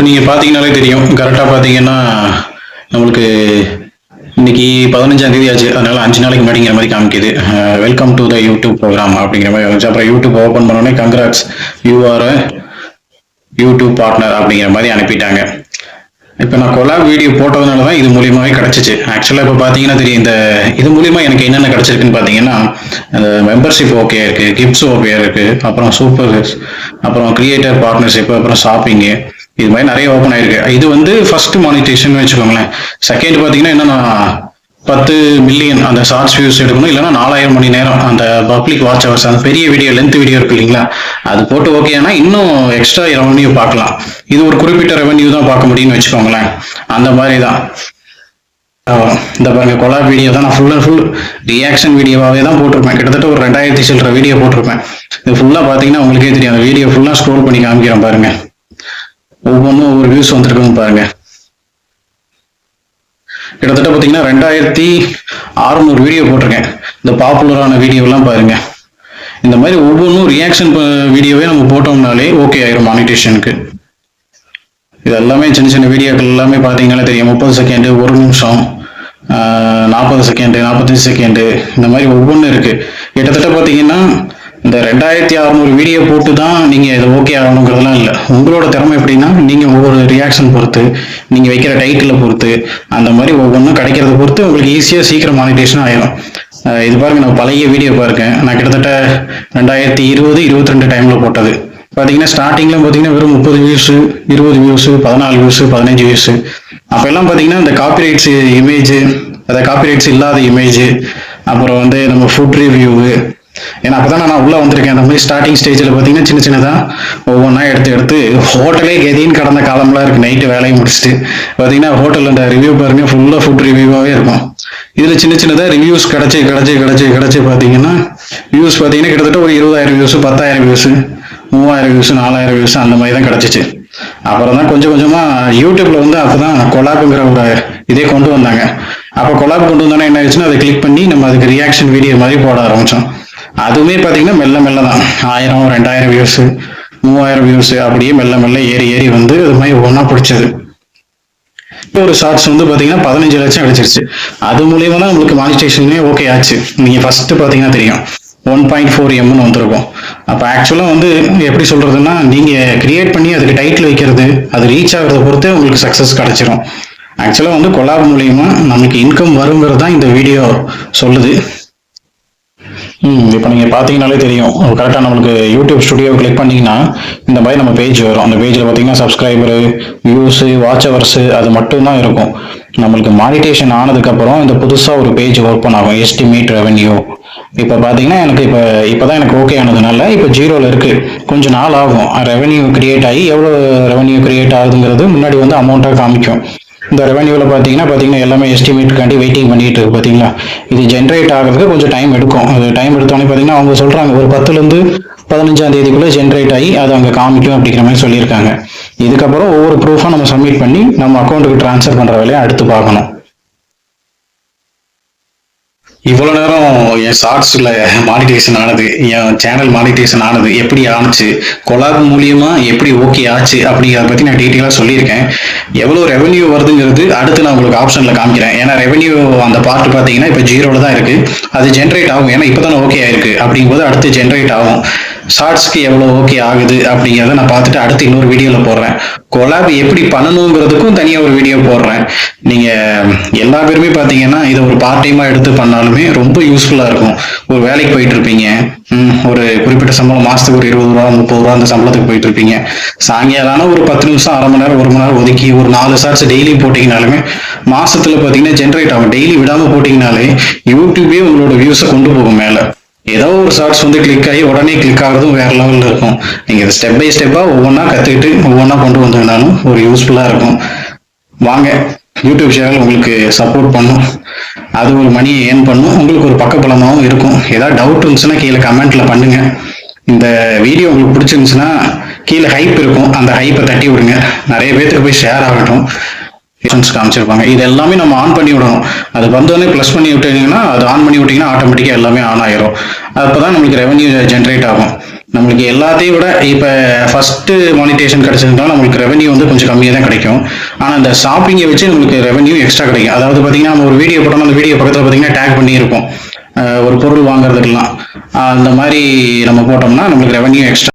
நீங்கள் பார்த்தீங்கன்னாலே தெரியும். கரெக்டாக பார்த்தீங்கன்னா நம்மளுக்கு இன்னைக்கு 15ஆம் தேதி ஆச்சு. அதனால 5 நாளைக்கு முன்னாடிங்கிற மாதிரி காமிக்குது. Welcome to the YouTube programme அப்படிங்கிற மாதிரி வந்துச்சு. அப்புறம் யூடியூப் ஓப்பன் பண்ணோடனே congrats you are YouTube partner அப்படிங்கிற மாதிரி அனுப்பிட்டாங்க. இப்போ நான் கொலாப் வீடியோ போட்டதுனால தான் இது மூலியமாகவே கிடச்சிச்சு. ஆக்சுவலாக இப்போ பார்த்தீங்கன்னா தெரியும், இந்த இது மூலியமா எனக்கு என்னென்ன கிடச்சிருக்குன்னு பார்த்தீங்கன்னா, அந்த மெம்பர்ஷிப் ஓகே இருக்கு, கிஃப்ட்ஸ் ஓகே இருக்கு, அப்புறம் சூப்பர், அப்புறம் கிரியேட்டர் பார்ட்னர்ஷிப், அப்புறம் ஷாப்பிங்கு, இது மாதிரி நிறைய ஓப்பன் ஆயிருக்கு. இது வந்து ஃபர்ஸ்ட் மானிட்டேஷன் வச்சுக்கோங்களேன். செகண்ட் பார்த்தீங்கன்னா என்னன்னா 10 மில்லியன் அந்த ஷார்ட்ஸ் வியூஸ் எடுக்கணும், இல்லைன்னா 4000 மணி நேரம் அந்த பப்ளிக் வாட்ச் ஹவர்ஸ், அந்த பெரிய வீடியோ லென்த் வீடியோ இருக்கு இல்லைங்களா, அது போட்டு ஓகேனா இன்னும் எக்ஸ்ட்ரா ரெவன்யூ பார்க்கலாம். இது ஒரு குறிப்பிட்ட ரெவன்யூ தான் பார்க்க முடியும்னு வச்சுக்கோங்களேன். அந்த மாதிரி தான் இந்த பாருங்க கொலாப் வீடியோ தான் நான் ஃபுல் அண்ட் ஃபுல் ரியாக்ஷன் வீடியோவாகவே தான் போட்டிருப்பேன். கிட்டத்தட்ட ஒரு 2000 சில்லற வீடியோ போட்டிருப்பேன். இது ஃபுல்லாக பார்த்தீங்கன்னா உங்களுக்கே தெரியும். அந்த வீடியோ ஃபுல்லாக ஸ்க்ரோல் பண்ணி காமிக்கிறேன் பாருங்க. ஒவ்வொன்றும் ஒவ்வொரு வியூஸ் வந்துருக்குன்னு பாருங்க. கிட்டத்தட்ட பார்த்தீங்கன்னா 2600 வீடியோ போட்டிருக்கேன். இந்த பாப்புலரான வீடியோலாம் பாருங்க. இந்த மாதிரி ஒவ்வொன்றும் ரியாக்ஷன் வீடியோவே நம்ம போட்டோம்னாலே ஓகே ஆயிரும் மானிட்டேஷனுக்கு. இது எல்லாமே சின்ன சின்ன வீடியோக்கள் எல்லாமே பார்த்தீங்கன்னா தெரியும். 30 செகண்டு, 1 நிமிஷம், 40 செகண்டு, 45 செகண்டு, இந்த மாதிரி ஒவ்வொன்றும் இருக்கு. கிட்டத்தட்ட பார்த்தீங்கன்னா இந்த 2600 வீடியோ போட்டு தான் நீங்கள் இதை ஓகே ஆகணுங்கிறதுலாம் இல்லை. உங்களோட திறமை எப்படின்னா, நீங்கள் ஒவ்வொரு ரியாக்ஷன் பொறுத்து, நீங்கள் வைக்கிற டைட்டிலை பொறுத்து, அந்த மாதிரி ஒவ்வொன்றும் கிடைக்கிறத பொறுத்து உங்களுக்கு ஈஸியாக சீக்கிரம் மானிட்டேஷன் ஆயிடும். இது பாருங்க, நான் பழைய வீடியோ பாருங்க. நான் கிட்டத்தட்ட 2020-22 டைமில் போட்டது. பார்த்தீங்கன்னா ஸ்டார்டிங்கில் பார்த்தீங்கன்னா வெறும் 30 வியூஸு, 20 வியூஸு, 14 வியூஸு, 15 வியூஸு. அப்போ எல்லாம் பார்த்தீங்கன்னா இந்த காப்பிரைட்ஸ் இமேஜ், அதை காப்பிரைட்ஸ் இல்லாத இமேஜ், அப்புறம் வந்து நம்ம ஃபுட் ரிவ்யூவு, ஏன்னா அப்பதான் நான் உள்ள வந்திருக்கேன். அந்த மாதிரி ஸ்டார்டிங் ஸ்டேஜில் பார்த்தீங்கன்னா சின்ன சின்னதாக ஒவ்வொன்றா எடுத்து ஹோட்டலே கெதின்னு கடந்த காலம்லாம் இருக்கு. நைட்டு வேலையை முடிச்சுட்டு பார்த்தீங்கன்னா ஹோட்டல் அந்த ரிவ்யூ பாருங்க, ஃபுல்லாக ஃபுட் ரிவ்யூவாகவே இருக்கும். இதில் சின்ன சின்னதாக ரிவ்யூஸ் கிடச்சி பார்த்தீங்கன்னா வியூஸ் பார்த்தீங்கன்னா கிட்டத்தட்ட ஒரு 20,000 வியூஸ், 10,000 வியூஸ், 3000 வியூஸ், 4000 வியூஸ், அந்த மாதிரி தான் கிடச்சிச்சு. அப்புறம் தான் கொஞ்சம் கொஞ்சமாக யூடியூப்ல வந்து அப்போதான் கொலாப்புங்கிற ஒரு இதே கொண்டு வந்தாங்க. அப்போ கொலாப் கொண்டு வந்தோன்னா என்ன ஆயிடுச்சுன்னா, அதை கிளிக் பண்ணி நம்ம அதுக்கு ரியாக்ஷன் வீடியோ மாதிரி போட ஆரம்பித்தோம். அதுவுமே பார்த்தீங்கன்னா மெல்ல மெல்ல தான் 1000, 2000 வியூஸ், 3000 வியூஸ், அப்படியே மெல்ல மெல்ல ஏறி வந்து அது மாதிரி ஒவ்வொன்றா பிடிச்சது. இப்போ ஒரு ஷார்ட்ஸ் வந்து பார்த்தீங்கன்னா 15 லட்சம் அடிச்சிருச்சு. அது மூலியமா தான் உங்களுக்கு மானிட்டேஷனே ஓகே ஆச்சு. நீங்கள் ஃபர்ஸ்ட் பார்த்தீங்கன்னா தெரியும் 1.4 எம்னு வந்திருக்கும். அப்போ ஆக்சுவலாக வந்து எப்படி சொல்றதுன்னா, நீங்கள் கிரியேட் பண்ணி அதுக்கு டைட்டில் வைக்கிறது, அது ரீச் ஆகிறத பொறுத்தே உங்களுக்கு சக்ஸஸ் கிடைச்சிரும். ஆக்சுவலாக வந்து கொலாப் மூலியமா நமக்கு இன்கம் வருங்கிறது தான் இந்த வீடியோ சொல்லுது. இப்போ நீங்கள் பார்த்தீங்கன்னாலே தெரியும். கரெக்டாக நம்மளுக்கு யூடியூப் ஸ்டுடியோ கிளிக் பண்ணிங்கன்னா இந்த மாதிரி நம்ம பேஜ் வரும். அந்த பேஜில் பார்த்தீங்கன்னா சப்ஸ்கிரைபரு, வியூஸு, வாட்ச் ஹவர்ஸு, அது மட்டும்தான் இருக்கும். நம்மளுக்கு மானிட்டேஷன் ஆனதுக்கப்புறம் இந்த புதுசாக ஒரு பேஜ் ஓப்பன் ஆகும், எஸ்டிமேட் ரெவன்யூ. இப்போ பார்த்தீங்கன்னா எனக்கு இப்போ தான் எனக்கு ஓகே ஆனதுனால இப்போ 0ல் இருக்குது. கொஞ்சம் நாள் ஆகும் ரெவன்யூ கிரியேட் ஆகி. எவ்வளோ ரெவன்யூ கிரியேட் ஆகுதுங்கிறது முன்னாடி வந்து அமௌண்ட்டாக காமிக்கும். இந்த ரெவன்யூவில் பார்த்தீங்கன்னா எல்லாமே எஸ்டிமேட்டுக்காண்டி வெயிட்டிங் பண்ணிட்டு இருக்கு. பார்த்தீங்களா, இது ஜென்ரேட் ஆகிறதுக்கு கொஞ்சம் டைம் எடுக்கும். அது டைம் எடுத்தோடனே பார்த்தீங்கன்னா அவங்க சொல்கிறாங்க ஒரு 10லேருந்து 15ஆம் தேதிக்குள்ளே ஜென்ரேட் ஆகி அது அங்கே காமிக்கும் அப்படிங்கிற மாதிரி சொல்லியிருக்காங்க. இதுக்கப்புறம் ஒவ்வொரு ப்ரூஃபாக நம்ம சப்மிட் பண்ணி நம்ம அக்கௌண்ட்டுக்கு ட்ரான்ஸ்ஃபர் பண்ணுற வேலையை அடுத்து பார்க்கணும். இவ்வளோ நேரம் என் ஷார்ட்ஸில் மானிட்டேஷன் ஆனது, என் சேனல் மானிட்டேஷன் ஆனது, எப்படி ஆணுச்சு, கொலாப் மூலியமா எப்படி ஓகே ஆச்சு அப்படிங்கிறத பற்றி நான் டீட்டெயிலாக சொல்லியிருக்கேன். எவ்வளோ ரெவன்யூ வருதுங்கிறது அடுத்து நான் உங்களுக்கு ஆப்ஷனில் காமிக்கிறேன். ஏன்னா ரெவன்யூ அந்த பார்ட் பார்த்தீங்கன்னா இப்போ 0ல் தான் இருக்குது. அது ஜென்ரேட் ஆகும். ஏன்னா இப்போ தானே ஓகே ஆயிருக்கு. அப்படிங்கும்போது அடுத்து ஜென்ரேட் ஆகும். ஷார்ட்ஸ்க்கு எவ்வளோ ஓகே ஆகுது அப்படிங்கிறத நான் பார்த்துட்டு அடுத்து இன்னொரு வீடியோவில் போடுறேன். கொலாப் எப்படி பண்ணணுங்கிறதுக்கும் தனியாக ஒரு வீடியோ போடுறேன். நீங்கள் எல்லா பேருமே பார்த்தீங்கன்னா இதை ஒரு பார்ட் டைமாக எடுத்து பண்ணாலுமே ரொம்ப யூஸ்ஃபுல்லாக இருக்கும். ஒரு வேலைக்கு போயிட்டு இருப்பீங்க, ஒரு குறிப்பிட்ட சம்பளம் மாதத்துக்கு ஒரு 20 ரூபா 30 ரூபா அந்த சம்பளத்துக்கு போயிட்டு இருப்பீங்க. சாயங்காலம் ஒரு 10 நிமிஷம், அரை மணி நேரம், 1 மணி நேரம் ஒதுக்கி ஒரு 4 ஷார்ட்ஸ் டெய்லி போட்டிங்கனாலுமே மாசத்துல பார்த்தீங்கன்னா ஜென்ரேட் ஆகும். டெய்லி விடாமல் போட்டிங்கனாலே யூடியூபே உங்களோட வியூஸை கொண்டு போகும் மேலே. ஏதோ ஒரு ஷார்ட்ஸ் வந்து கிளிக் ஆகி உடனே கிளிக் ஆகிறதும் வேற லெவலில் இருக்கும். நீங்கள் இதை ஸ்டெப் பை ஸ்டெப்பாக ஒவ்வொன்றா கற்றுக்கிட்டு ஒவ்வொன்றா கொண்டு வந்ததுனாலும் ஒரு யூஸ்ஃபுல்லாக இருக்கும். வாங்க, யூடியூப் சேனல் உங்களுக்கு சப்போர்ட் பண்ணும், அது ஒரு மணியை ஏர்ன் பண்ணும், உங்களுக்கு ஒரு பக்கபலமாகவும் இருக்கும். ஏதாவது டவுட் இருந்துச்சுன்னா கீழே கமெண்ட்ல பண்ணுங்க. இந்த வீடியோ உங்களுக்கு பிடிச்சிருந்துச்சுன்னா கீழே ஹைப் இருக்கும், அந்த ஹைப்பை தட்டி விடுங்க. நிறைய பேருக்கு போய் ஷேர் ஆகட்டும். காமிச்சிருப்பாங்க. இது எல்லாமே நம்ம ஆன் பண்ணி விடணும். அது வந்தோடனே ப்ளஸ் பண்ணி விட்டீங்கன்னா, அது ஆன் பண்ணி விட்டீங்கன்னா ஆட்டோமேட்டிக்காக எல்லாமே ஆன் ஆயிரும். அப்போதான் நம்மளுக்கு ரெவன்யூ ஜென்ரேட் ஆகும். நம்மளுக்கு எல்லாத்தையும் விட இப்போ ஃபர்ஸ்ட் மானிட்டேஷன் கிடைச்சதுனால நம்மளுக்கு ரெவன்யூ வந்து கொஞ்சம் கம்மியாக தான் கிடைக்கும். ஆனால் இந்த ஷாப்பிங்கை வச்சு நம்மளுக்கு ரெவன்யூ எக்ஸ்ட்ரா கிடைக்கும். அதாவது பார்த்தீங்கன்னா நம்ம ஒரு வீடியோ போட்டோம்னா அந்த வீடியோ பக்கத்தில் பார்த்தீங்கன்னா டேக் பண்ணியிருப்போம் ஒரு பொருள் வாங்குறதுக்கெல்லாம். அந்த மாதிரி நம்ம போட்டோம்னா நம்மளுக்கு ரெவன்யூ எக்ஸ்ட்ரா